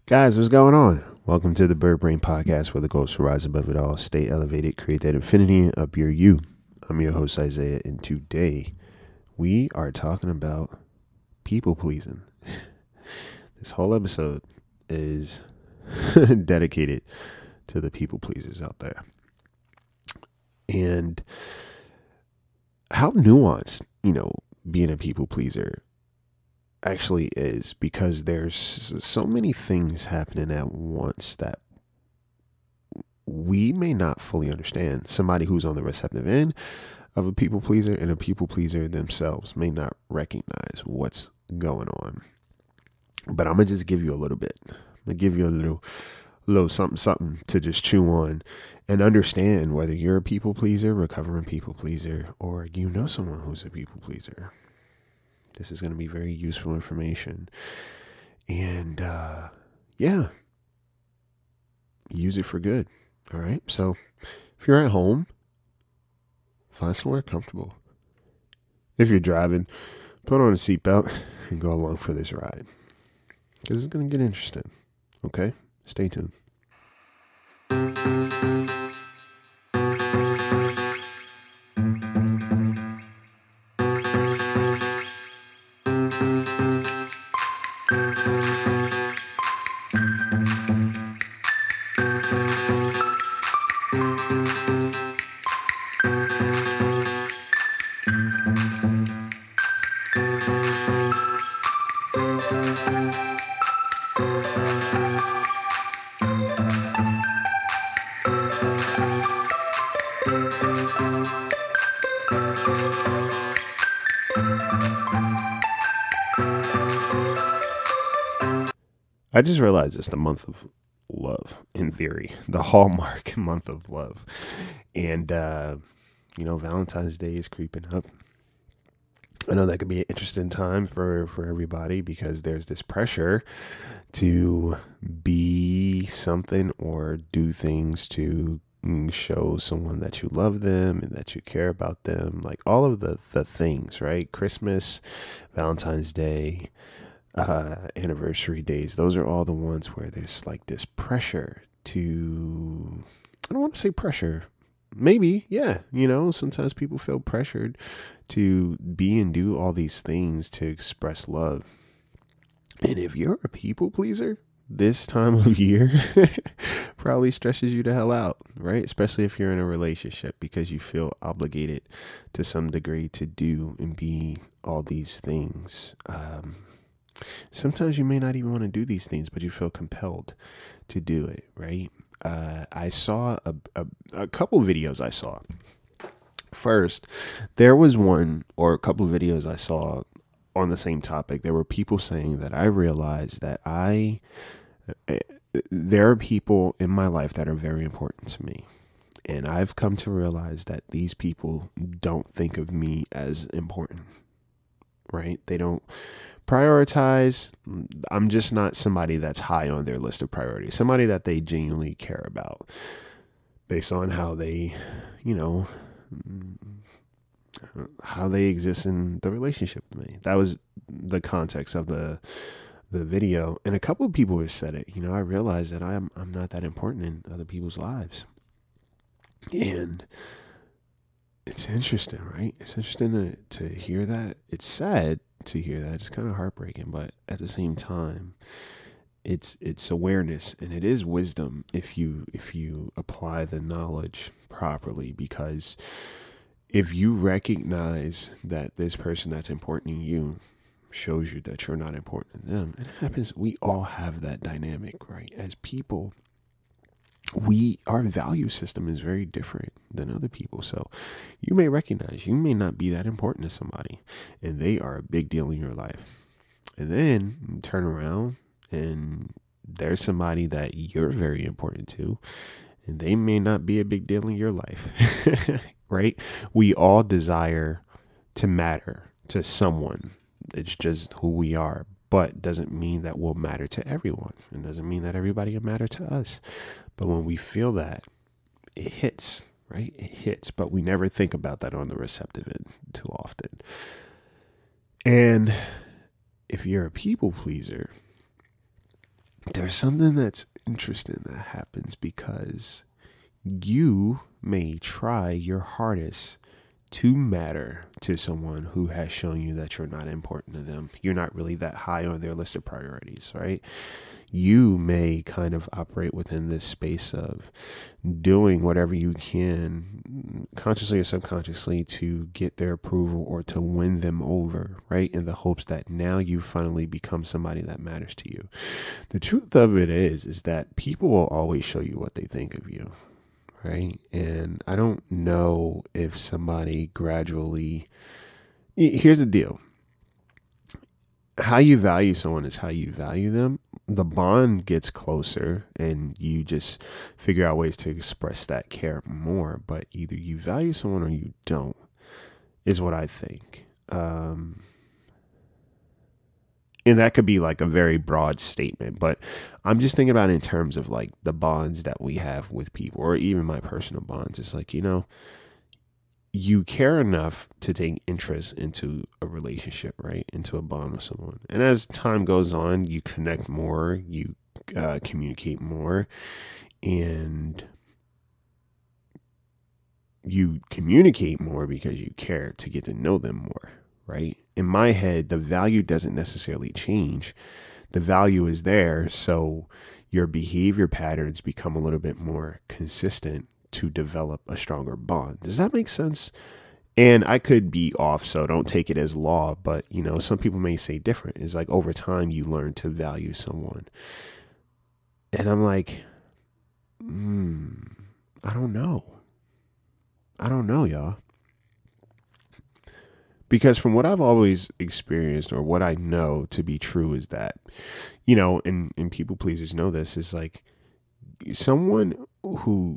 Guys, what's going on? Welcome to the Bird Brain Podcast, where the goal is to rise above it all, stay elevated, create that infinity up your you. I'm your host, Isaiah, and today we are talking about people pleasing. This whole episode is dedicated to the people pleasers out there. And how nuanced, being a people pleaser actually is, because there's so many things happening at once that we may not fully understand. Somebody who's on the receptive end of a people pleaser and a people pleaser themselves may not recognize what's going on. But I'm gonna just give you a little bit. I'm gonna give you a little something to just chew on and understand whether you're a people pleaser, recovering people pleaser, or you know someone who's a people pleaser. This is going to be very useful information. And use it for good. All right. So if you're at home, find somewhere comfortable. If you're driving, put on a seatbelt and go along for this ride, because it's going to get interesting. Okay. Stay tuned. I just realized it's the month of love, in theory, the hallmark month of love. And, Valentine's Day is creeping up. I know that could be an interesting time for everybody, because there's this pressure to be something or do things to show someone that you love them and that you care about them. Like all of the things, right? Christmas, Valentine's Day, anniversary days. Those are all the ones where there's like this pressure to, I don't want to say pressure. Maybe, yeah. Sometimes people feel pressured to be and do all these things to express love. And if you're a people pleaser, this time of year probably stresses you the hell out, right? Especially if you're in a relationship, because you feel obligated to some degree to do and be all these things. Sometimes you may not even want to do these things, but you feel compelled to do it, right? I saw a couple videos I saw. First, there was one or a couple of videos I saw on the same topic. There were people saying that I realized that there are people in my life that are very important to me. And I've come to realize that these people don't think of me as important, right? They don't prioritize. I'm just not somebody that's high on their list of priorities, somebody that they genuinely care about based on how they, how they exist in the relationship with me. That was the context of the video. And a couple of people have said it, I realized that I'm not that important in other people's lives. And it's interesting, right? It's interesting to hear that. It's sad to hear that. It's kind of heartbreaking, but at the same time, it's awareness, and it is wisdom if you apply the knowledge properly. Because if you recognize that this person that's important to you shows you that you're not important to them, and it happens. We all have that dynamic, right? As people, our value system is very different than other people. So you may recognize you may not be that important to somebody, and they are a big deal in your life. And then you turn around and there's somebody that you're very important to, and they may not be a big deal in your life, right? We all desire to matter to someone. It's just who we are, but doesn't mean that we'll matter to everyone. It doesn't mean that everybody will matter to us. But when we feel that, it hits, right? It hits, but we never think about that on the receptive end too often. And if you're a people pleaser, there's something that's interesting that happens because you may try your hardest to matter to someone who has shown you that you're not important to them. You're not really that high on their list of priorities, right? You may kind of operate within this space of doing whatever you can, consciously or subconsciously, to get their approval or to win them over, right? In the hopes that now you finally become somebody that matters to you. The truth of it is that people will always show you what they think of you, right? And I don't know if somebody gradually, here's the deal. How you value someone is how you value them. The bond gets closer and you just figure out ways to express that care more, but either you value someone or you don't, is what I think. And that could be like a very broad statement, but I'm just thinking about it in terms of like the bonds that we have with people, or even my personal bonds. It's like, you care enough to take interest into a relationship, right? Into a bond with someone. And as time goes on, you connect more, you communicate more, and you communicate more because you care to get to know them more, right? In my head, the value doesn't necessarily change. The value is there. So your behavior patterns become a little bit more consistent to develop a stronger bond. Does that make sense? And I could be off, so don't take it as law, but some people may say different. It's like over time you learn to value someone. And I'm like, I don't know. Y'all. Because from what I've always experienced, or what I know to be true, is that, and people pleasers know this, is like someone who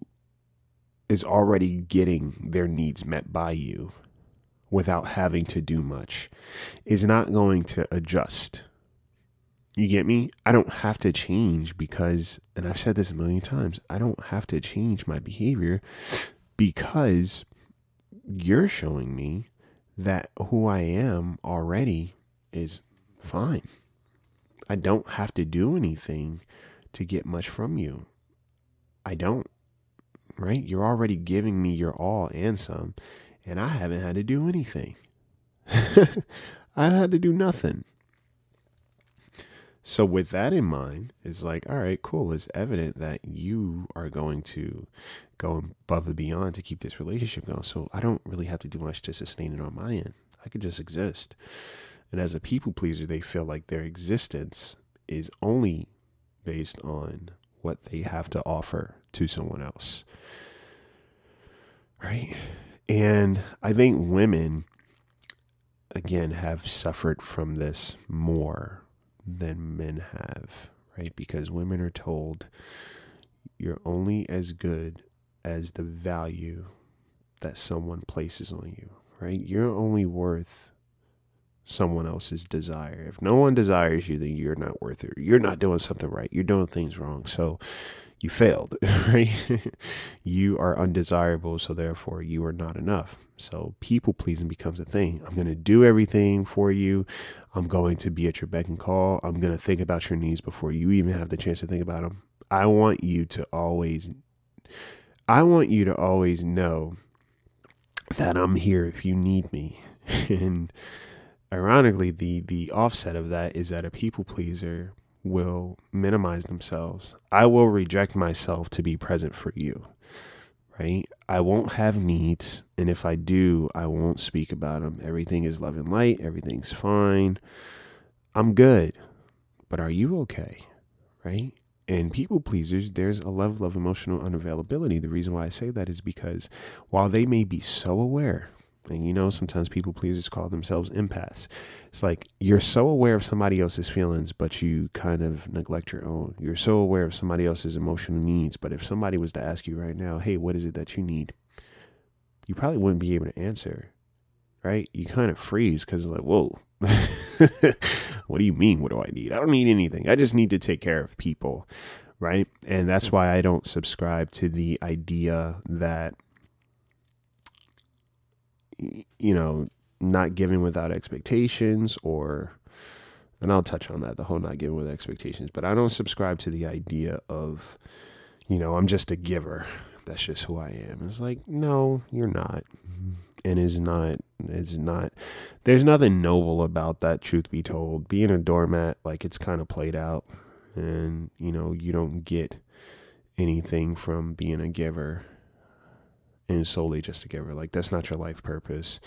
is already getting their needs met by you without having to do much is not going to adjust. You get me? I don't have to change because, and I've said this a million times, I don't have to change my behavior because you're showing me that who I am already is fine. I don't have to do anything to get much from you. I don't. Right? You're already giving me your all and some, and I haven't had to do anything. I've had to do nothing. So with that in mind, it's like, all right, cool. It's evident that you are going to go above and beyond to keep this relationship going. So I don't really have to do much to sustain it on my end. I could just exist. And as a people pleaser, they feel like their existence is only based on what they have to offer to someone else. Right? And I think women, again, have suffered from this more than men have, right? Because women are told you're only as good as the value that someone places on you, right? You're only worth someone else's desire. If no one desires you, then you're not worth it. You're not doing something right. You're doing things wrong. So you failed, right? You are undesirable. So therefore you are not enough. So people pleasing becomes a thing. I'm going to do everything for you. I'm going to be at your beck and call. I'm going to think about your needs before you even have the chance to think about them. I want you to always know that I'm here if you need me. And ironically, the offset of that is that a people pleaser will minimize themselves. I will reject myself to be present for you, right? I won't have needs. And if I do, I won't speak about them. Everything is love and light. Everything's fine. I'm good. But are you okay? Right? And people pleasers, there's a level of emotional unavailability. The reason why I say that is because while they may be so aware, and sometimes people pleasers call themselves empaths. It's like you're so aware of somebody else's feelings, but you kind of neglect your own. You're so aware of somebody else's emotional needs, but if somebody was to ask you right now, hey, what is it that you need? You probably wouldn't be able to answer, right? You kind of freeze because like, whoa, what do you mean? What do I need? I don't need anything. I just need to take care of people, right? And that's why I don't subscribe to the idea that not giving without expectations or and I'll touch on that, the whole not giving with expectations, but I don't subscribe to the idea of, I'm just a giver. That's just who I am. It's like, no, you're not. And it's not, there's nothing noble about that, truth be told. Being a doormat, like, it's kind of played out, and, you don't get anything from being a giver and solely just a giver. Like, that's not your life purpose.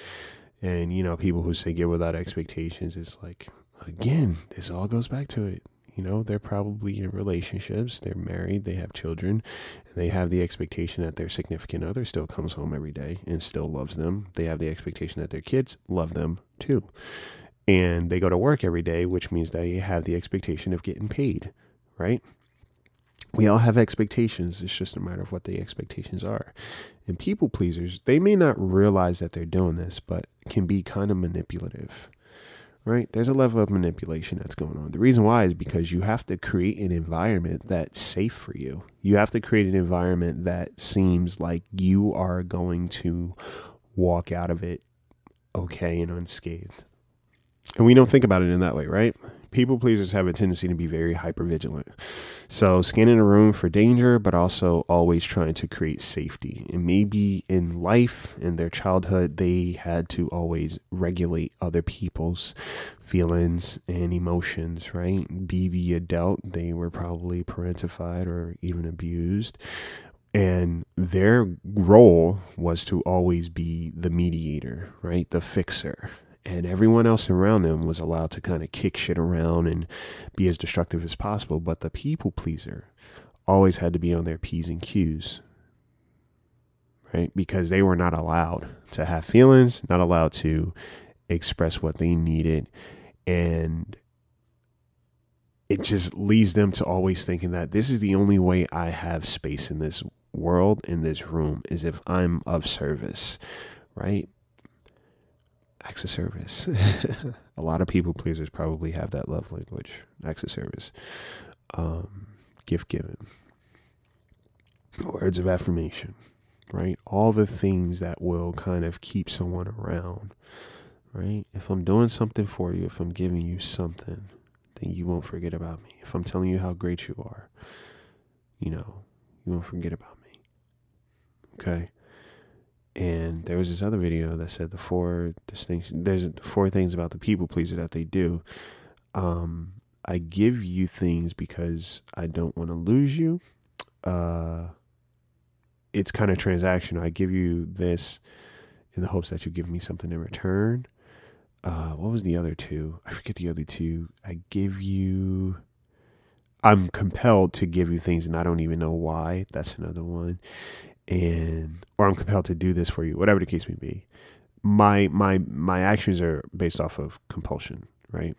And, people who say give without expectations, it's like, again, this all goes back to it. They're probably in relationships, they're married, they have children, and they have the expectation that their significant other still comes home every day and still loves them. They have the expectation that their kids love them too. And they go to work every day, which means they have the expectation of getting paid, right? We all have expectations. It's just a matter of what the expectations are. And people pleasers, they may not realize that they're doing this, but can be kind of manipulative. Right? There's a level of manipulation that's going on. The reason why is because you have to create an environment that's safe for you. You have to create an environment that seems like you are going to walk out of it okay and unscathed. And we don't think about it in that way, right? People pleasers have a tendency to be very hypervigilant. So scanning a room for danger, but also always trying to create safety. And maybe in life, in their childhood, they had to always regulate other people's feelings and emotions, right? Be the adult. They were probably parentified or even abused. And their role was to always be the mediator, right? The fixer. And everyone else around them was allowed to kind of kick shit around and be as destructive as possible. But the people pleaser always had to be on their P's and Q's, right? Because they were not allowed to have feelings, not allowed to express what they needed. And it just leads them to always thinking that this is the only way I have space in this world, in this room, is if I'm of service, right? Acts of service. A lot of people pleasers probably have that love language, acts of service, gift giving, words of affirmation, right? All the things that will kind of keep someone around, right? If I'm doing something for you, if I'm giving you something, then you won't forget about me. If I'm telling you how great you are, you won't forget about me. Okay? And there was this other video that said there's 4 things about the people pleaser that they do. I give you things because I don't want to lose you. It's kind of transactional. I give you this in the hopes that you give me something in return. What was the other 2? I forget the other 2. I'm compelled to give you things and I don't even know why. That's another one. Or I'm compelled to do this for you, whatever the case may be. My actions are based off of compulsion, right?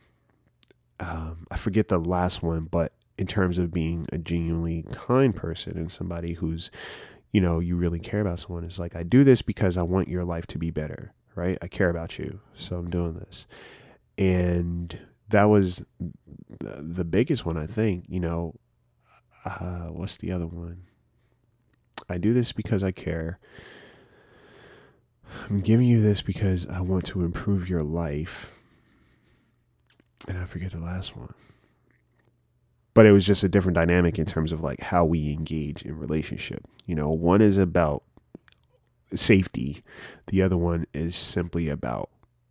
I forget the last one, but in terms of being a genuinely kind person and somebody who's, you really care about someone, it's like, I do this because I want your life to be better, right? I care about you, so I'm doing this. And that was the biggest one, I think. What's the other one? I do this because I care. I'm giving you this because I want to improve your life. And I forget the last one. But it was just a different dynamic in terms of like how we engage in relationship. One is about safety. The other one is simply about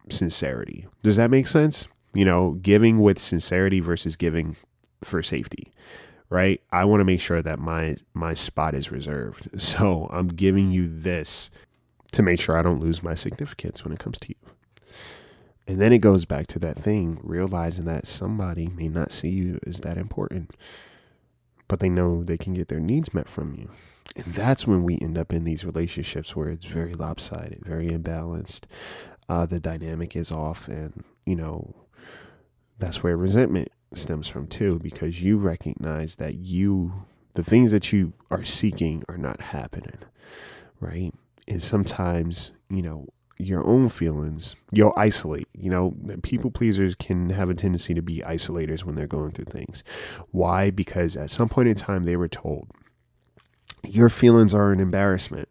sincerity. Does that make sense? Giving with sincerity versus giving for safety. Right? I want to make sure that my spot is reserved. So I'm giving you this to make sure I don't lose my significance when it comes to you. And then it goes back to that thing, realizing that somebody may not see you as that important, but they know they can get their needs met from you. And that's when we end up in these relationships where it's very lopsided, very imbalanced. The dynamic is off, and, that's where resentment stems from too, because you recognize that the things that you are seeking are not happening, right? And sometimes, your own feelings, you'll isolate. People pleasers can have a tendency to be isolators when they're going through things. Why? Because at some point in time they were told, your feelings are an embarrassment.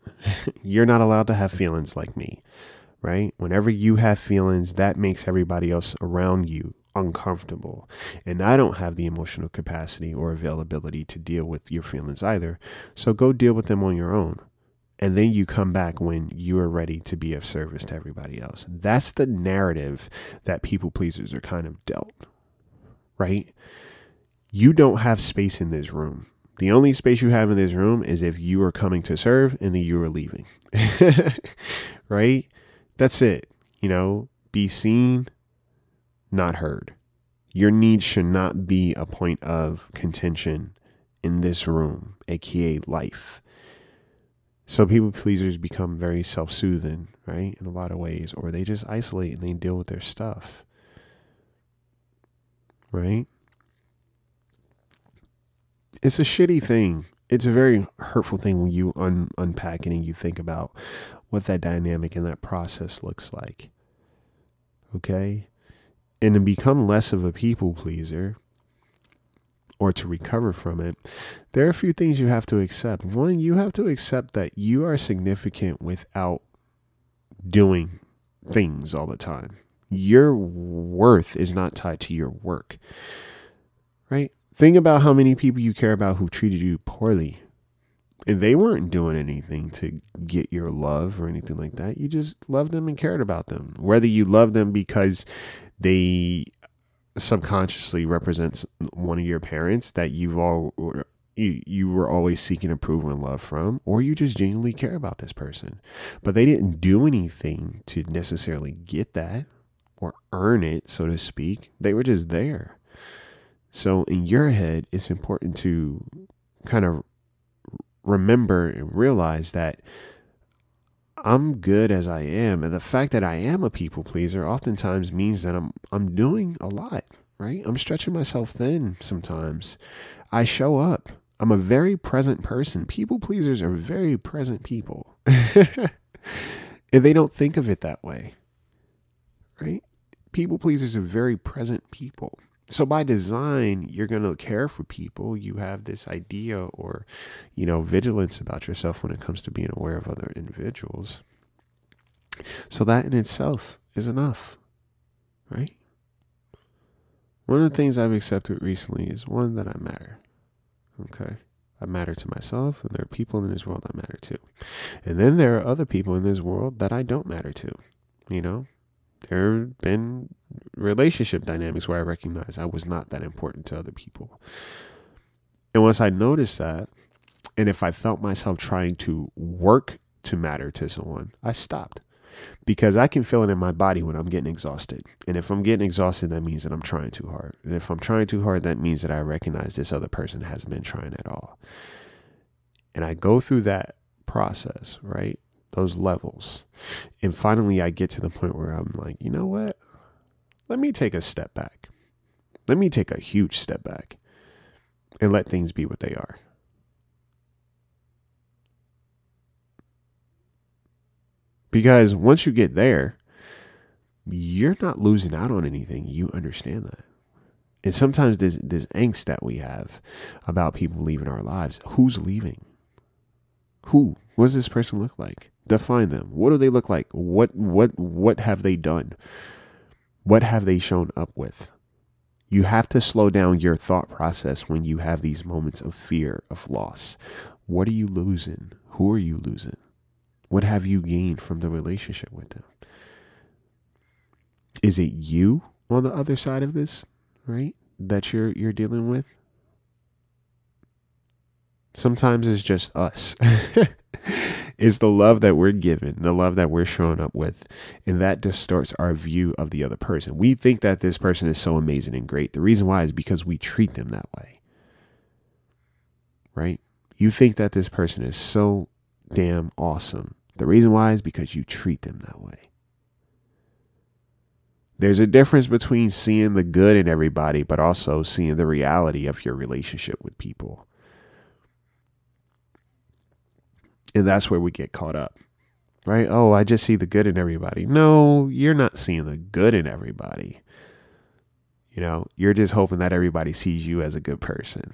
You're not allowed to have feelings like me, right? Whenever you have feelings, that makes everybody else around you uncomfortable. And I don't have the emotional capacity or availability to deal with your feelings either. So go deal with them on your own. And then you come back when you are ready to be of service to everybody else. That's the narrative that people pleasers are kind of dealt, right? You don't have space in this room. The only space you have in this room is if you are coming to serve and then you are leaving, right? That's it. Be seen, not heard. Your needs should not be a point of contention in this room, aka life. So people pleasers become very self-soothing, right? In a lot of ways, or they just isolate and they deal with their stuff, right? It's a shitty thing. It's a very hurtful thing when you unpack it and you think about what that dynamic and that process looks like. Okay? And to become less of a people pleaser, or to recover from it, there are a few things you have to accept. One, you have to accept that you are significant without doing things all the time. Your worth is not tied to your work, right? Think about how many people you care about who treated you poorly. And they weren't doing anything to get your love or anything like that. You just loved them and cared about them. Whether you love them because they subconsciously represents one of your parents that you were always seeking approval and love from, or you just genuinely care about this person, but they didn't do anything to necessarily get that or earn it, so to speak. They were just there. So in your head, it's important to kind of remember and realize that I'm good as I am. And the fact that I am a people pleaser oftentimes means that I'm doing a lot, right? I'm stretching myself thin sometimes. I show up. I'm a very present person. People pleasers are very present people. And they don't think of it that way, right? People pleasers are very present people. So by design, you're going to care for people. You have this idea or, vigilance about yourself when it comes to being aware of other individuals. So that in itself is enough, right? One of the things I've accepted recently is one, that I matter. Okay. I matter to myself, and there are people in this world I matter to. And then there are other people in this world that I don't matter to. There have been relationship dynamics where I recognize I was not that important to other people. And once I noticed that, and if I felt myself trying to work to matter to someone, I stopped. Because I can feel it in my body when I'm getting exhausted. And if I'm getting exhausted, that means that I'm trying too hard. And if I'm trying too hard, that means that I recognize this other person hasn't been trying at all. And I go through that process, right? Those levels. And finally, I get to the point where I'm like, you know what? Let me take a step back. Let me take a huge step back and let things be what they are. Because once you get there, you're not losing out on anything. You understand that. And sometimes there's angst that we have about people leaving our lives. Who's leaving? Who? What does this person look like? Define them. What do they look like? What have they done? What have they shown up with? You have to slow down your thought process when you have these moments of fear of loss. What are you losing? Who are you losing? What have you gained from the relationship with them? Is it you on the other side of this, right? That you're dealing with? Sometimes it's just us. It's the love that we're given, the love that we're showing up with, and that distorts our view of the other person. We think that this person is so amazing and great. The reason why is because we treat them that way, right? You think that this person is so damn awesome. The reason why is because you treat them that way. There's a difference between seeing the good in everybody, but also seeing the reality of your relationship with people. And that's where we get caught up, right? Oh, I just see the good in everybody. No, you're not seeing the good in everybody. You're just hoping that everybody sees you as a good person.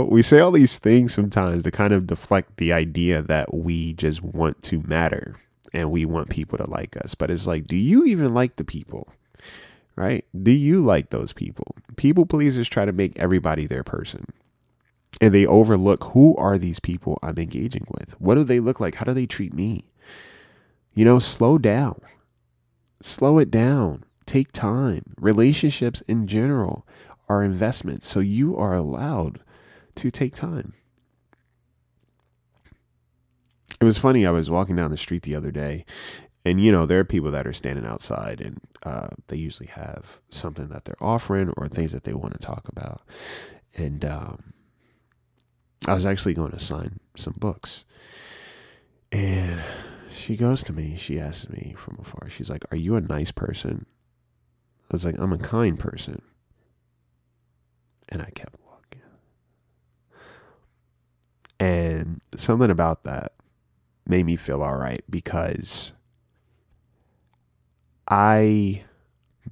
We say all these things sometimes to kind of deflect the idea that we just want to matter. and we want people to like us. But it's like, do you even like the people? Right? Do you like those people? People pleasers try to make everybody their person. And they overlook, who are these people I'm engaging with? What do they look like? How do they treat me? Slow down. Slow it down. Take time. Relationships in general are investments. So you are allowed to take time. It was funny. I was walking down the street the other day, and, there are people that are standing outside, and they usually have something that they're offering or things that they want to talk about. And I was actually going to sign some books. And she goes to me. She asks me from afar. She's like, "Are you a nice person?" I was like, "I'm a kind person." And I kept walking. And something about that made me feel all right, because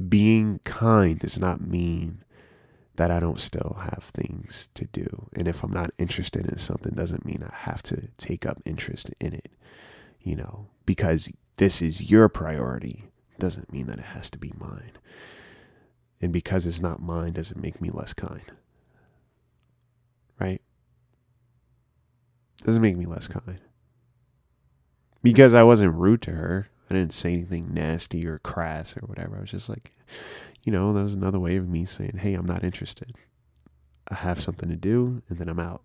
being kind does not mean that I don't still have things to do. And if I'm not interested in something, doesn't mean I have to take up interest in it. Because this is your priority doesn't mean that it has to be mine. And because it's not mine doesn't make me less kind. Right? Doesn't make me less kind. Because I wasn't rude to her. I didn't say anything nasty or crass or whatever. I was just like, that was another way of me saying, hey, I'm not interested. I have something to do, and then I'm out.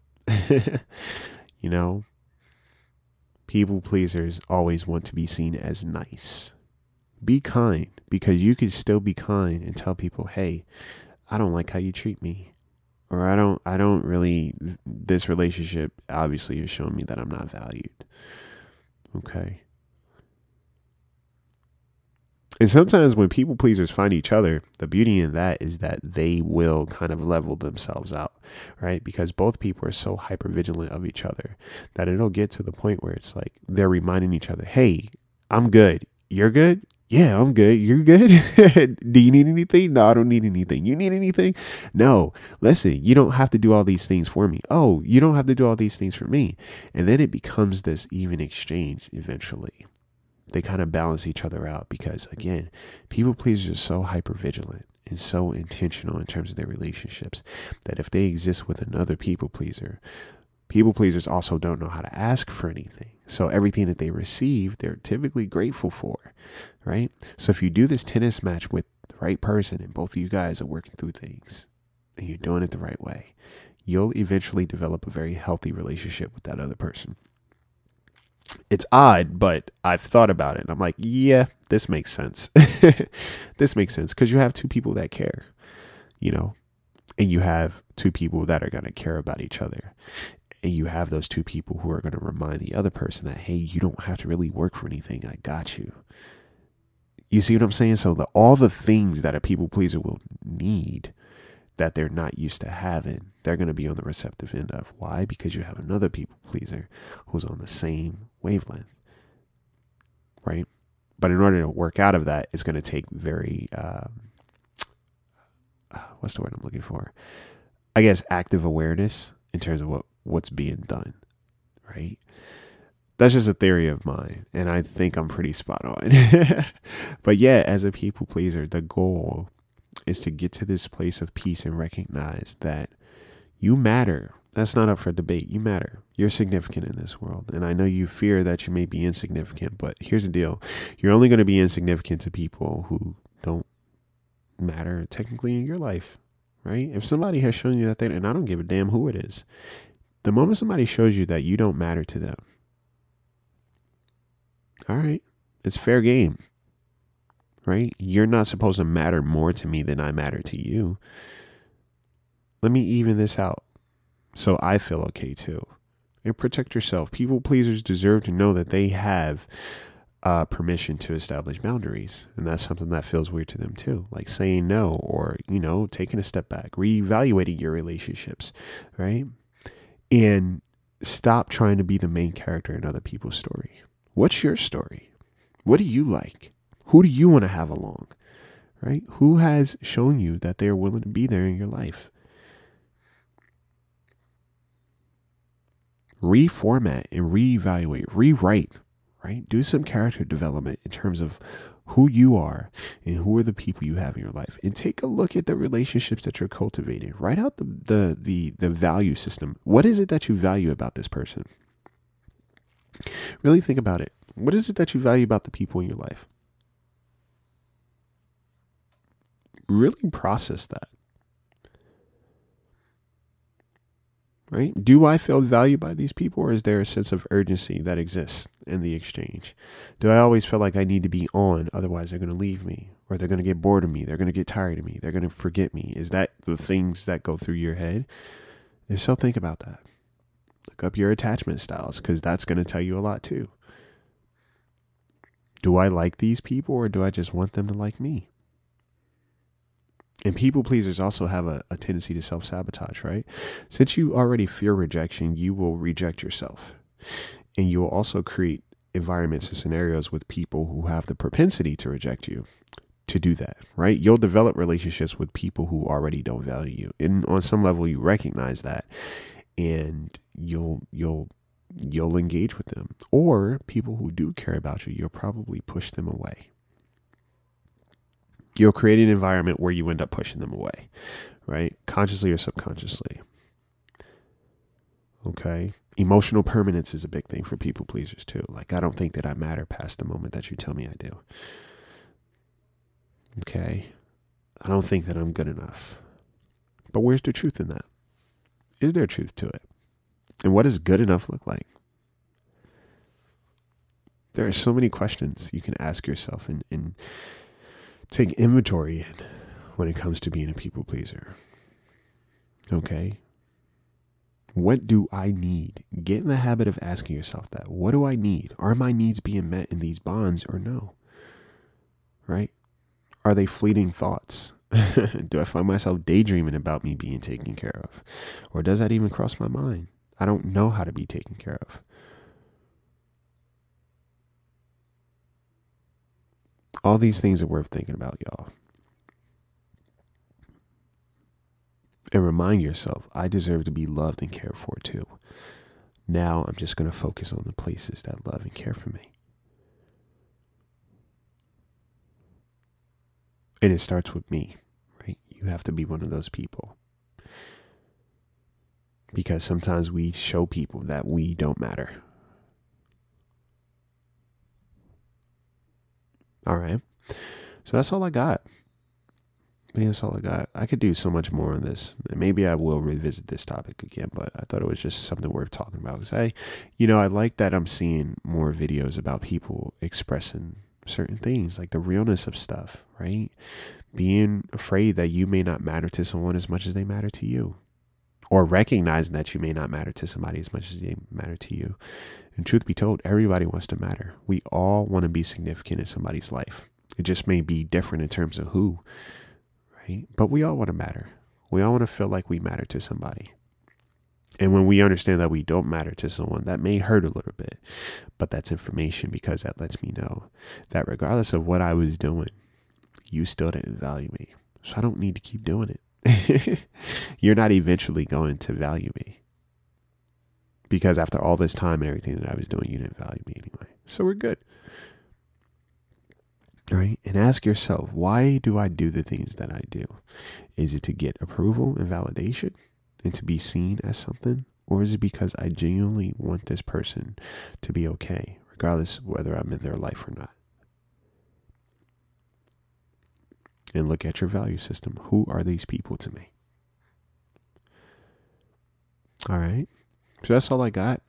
People pleasers always want to be seen as nice. Be kind, because you can still be kind and tell people, hey, I don't like how you treat me. Or I don't really, this relationship obviously has shown me that I'm not valued. Okay. And sometimes when people pleasers find each other, the beauty in that is that they will kind of level themselves out, right? Because both people are so hyper vigilant of each other that it'll get to the point where it's like they're reminding each other, hey, I'm good. You're good? Yeah, I'm good. You're good? Do you need anything? No, I don't need anything. You need anything? No. Listen, you don't have to do all these things for me. Oh, you don't have to do all these things for me. And then it becomes this even exchange eventually. They kind of balance each other out, because, again, people pleasers are so hyper vigilant and so intentional in terms of their relationships that if they exist with another people pleasers also don't know how to ask for anything. So everything that they receive, they're typically grateful for, right? So if you do this tennis match with the right person and both of you guys are working through things and you're doing it the right way, you'll eventually develop a very healthy relationship with that other person. It's odd, but I've thought about it. And I'm like, yeah, this makes sense. This makes sense, because you have two people that care, and you have two people that are going to care about each other. And you have those two people who are going to remind the other person that, hey, you don't have to really work for anything. I got you. You see what I'm saying? So all the things that a people pleaser will need that they're not used to having, they're going to be on the receptive end of. Why? Because you have another people pleaser who's on the same wavelength, right? But in order to work out of that, it's going to take very, what's the word I'm looking for? I guess active awareness in terms of what's being done, right? That's just a theory of mine, and I think I'm pretty spot on. But yeah, as a people pleaser, the goal is to get to this place of peace and recognize that you matter. That's not up for debate. You matter. You're significant in this world. And I know you fear that you may be insignificant, but here's the deal. You're only going to be insignificant to people who don't matter technically in your life, right? If somebody has shown you that and I don't give a damn who it is, the moment somebody shows you that you don't matter to them, all right, it's fair game. Right? You're not supposed to matter more to me than I matter to you. Let me even this out so I feel okay too. And protect yourself. People pleasers deserve to know that they have permission to establish boundaries. And that's something that feels weird to them too. Like saying no, or, taking a step back, reevaluating your relationships, right? And stop trying to be the main character in other people's story. What's your story? What do you like? Who do you want to have along, right? Who has shown you that they are willing to be there in your life? Reformat and reevaluate, rewrite, right? Do some character development in terms of who you are and who are the people you have in your life, and take a look at the relationships that you're cultivating. Write out the value system. What is it that you value about this person? Really think about it. What is it that you value about the people in your life? Really process that. Right? Do I feel valued by these people, or is there a sense of urgency that exists in the exchange? Do I always feel like I need to be on, otherwise they're going to leave me, or they're going to get bored of me, they're going to get tired of me, they're going to forget me? Is that the things that go through your head? If so, think about that. Look up your attachment styles, because that's going to tell you a lot too. Do I like these people, or do I just want them to like me? And people pleasers also have a tendency to self-sabotage, right? Since you already fear rejection, you will reject yourself. And you will also create environments and scenarios with people who have the propensity to reject you to do that, right? You'll develop relationships with people who already don't value you. And on some level, you recognize that, and you'll engage with them. Or people who do care about you, you'll probably push them away. You'll create an environment where you end up pushing them away, right? Consciously or subconsciously. Okay. Emotional permanence is a big thing for people pleasers too. Like, I don't think that I matter past the moment that you tell me I do. Okay. I don't think that I'm good enough. But where's the truth in that? Is there truth to it? And what does good enough look like? There are so many questions you can ask yourself and take inventory in when it comes to being a people pleaser. Okay. What do I need? Get in the habit of asking yourself that. What do I need? Are my needs being met in these bonds or no? Right? Are they fleeting thoughts? Do I find myself daydreaming about me being taken care of? Or does that even cross my mind? I don't know how to be taken care of. All these things are worth thinking about, y'all. And remind yourself, I deserve to be loved and cared for too. Now I'm just going to focus on the places that love and care for me. And it starts with me, right? You have to be one of those people. Because sometimes we show people that we don't matter. All right. So that's all I got. I think that's all I got. I could do so much more on this. And maybe I will revisit this topic again, but I thought it was just something worth talking about. Because I like that I'm seeing more videos about people expressing certain things, like the realness of stuff, right? Being afraid that you may not matter to someone as much as they matter to you. Or recognizing that you may not matter to somebody as much as they matter to you. And truth be told, everybody wants to matter. We all want to be significant in somebody's life. It just may be different in terms of who, right? But we all want to matter. We all want to feel like we matter to somebody. And when we understand that we don't matter to someone, that may hurt a little bit. But that's information, because that lets me know that regardless of what I was doing, you still didn't value me. So I don't need to keep doing it. You're not eventually going to value me, because after all this time and everything that I was doing, you didn't value me anyway. So we're good. All right. And ask yourself, why do I do the things that I do? Is it to get approval and validation and to be seen as something? Or is it because I genuinely want this person to be okay, regardless of whether I'm in their life or not? And look at your value system. Who are these people to me? All right. So that's all I got.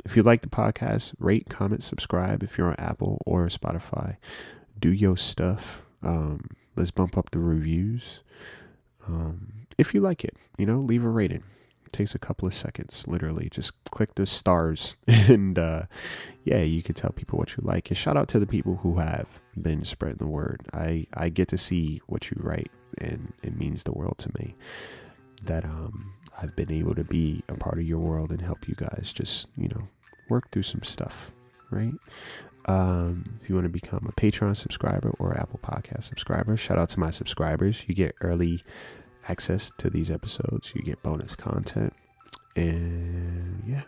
If you like the podcast, rate, comment, subscribe. If you're on Apple or Spotify, do your stuff. Let's bump up the reviews. If you like it, leave a rating. It takes a couple of seconds, literally. Just click the stars and you can tell people what you like. And shout out to the people who have been spreading the word. I get to see what you write, and it means the world to me that I've been able to be a part of your world and help you guys just, work through some stuff, right? If you want to become a Patreon subscriber or Apple Podcast subscriber, shout out to my subscribers. You get early access to these episodes. You get bonus content. And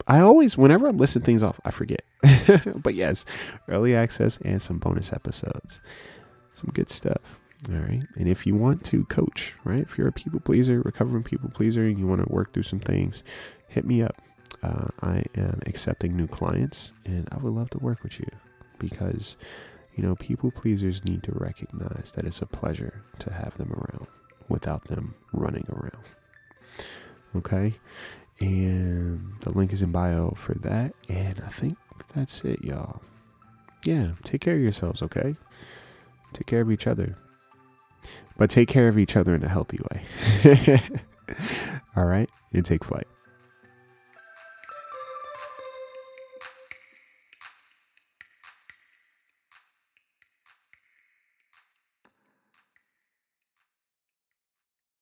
Whenever I'm listing things off, I forget. But yes, early access and some bonus episodes. Some good stuff. All right. And if you want to coach, right? If you're a people pleaser, recovering people pleaser, and you want to work through some things, hit me up. I am accepting new clients, and I would love to work with you because, people pleasers need to recognize that it's a pleasure to have them around without them running around. Okay. And the link is in bio for that. And I think that's it, y'all. Yeah. Take care of yourselves. Okay. Take care of each other, but take care of each other in a healthy way. All right. And take flight.